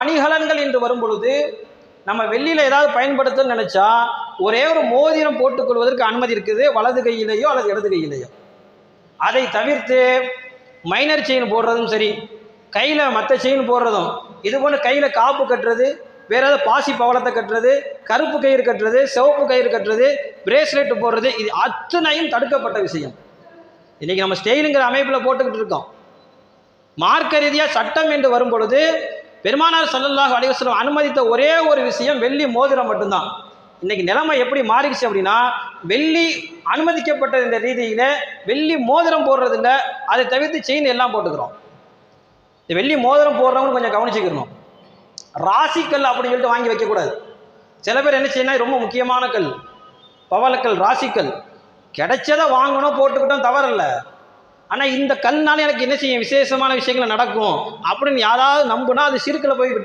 அணிகலன்கள் என்று வரும் பொழுது நம்ம வெள்ளியில் ஏதாவது பயன்படுத்தணும்னு நினச்சா ஒரே ஒரு மோதிரம் போட்டுக்கொள்வதற்கு அனுமதி இருக்குது, வலது கையிலேயோ அல்லது இடது கையிலேயோ. அதை தவிர்த்து மைனர் செயின் போடுறதும் சரி, கையில் மற்ற செயின் போடுறதும், இது போல கையில் காப்பு கட்டுறது, வேற ஏதாவது பாசி பவளத்தை கட்டுறது, கருப்பு கயிறு கட்டுறது, சிவப்பு கயிறு கட்டுறது, பிரேஸ்லெட் போடுறது, இது அத்தனையும் தடுக்கப்பட்ட விஷயம். இன்னைக்கு நம்ம ஸ்டெயிலுங்கிற அமைப்பில் போட்டுக்கிட்டு இருக்கோம். மார்க்க ரீதியாக சட்டம் என்று வரும் பொழுது பெருமானார் ஸல்லல்லாஹு அலைஹி வஸல்லம் அனுமதித்த ஒரே ஒரு விஷயம் வெள்ளி மோதிரம் மட்டும்தான். இன்னைக்கு நிலைமை எப்படி மாறிடுச்சு அப்படின்னா, வெள்ளி அனுமதிக்கப்பட்ட இந்த ரீதியில வெள்ளி மோதிரம் போடுறது இல்லை, அதை தவிர்த்து செயின் எல்லாம் போட்டுக்கிறோம். இந்த வெள்ளி மோதிரம் போடுறவங்க கொஞ்சம் கவனிச்சுக்கணும். ராசிக்கல் அப்படின்னு சொல்லிட்டு வாங்கி வைக்கக்கூடாது. சில பேர் என்ன செய்யணும், ரொம்ப முக்கியமான கல், பவளக்கல், ராசிக்கல் கிடைச்சதை வாங்கணும், போட்டுக்கிட்டோம், தவறில்லை. ஆனால் இந்த கல்னால எனக்கு என்ன செய்யும், விசேஷமான விஷயங்கள் நடக்கும் அப்படின்னு யாராவது நம்புனா அது சிறுக்கில் போய் விட்டுரும்.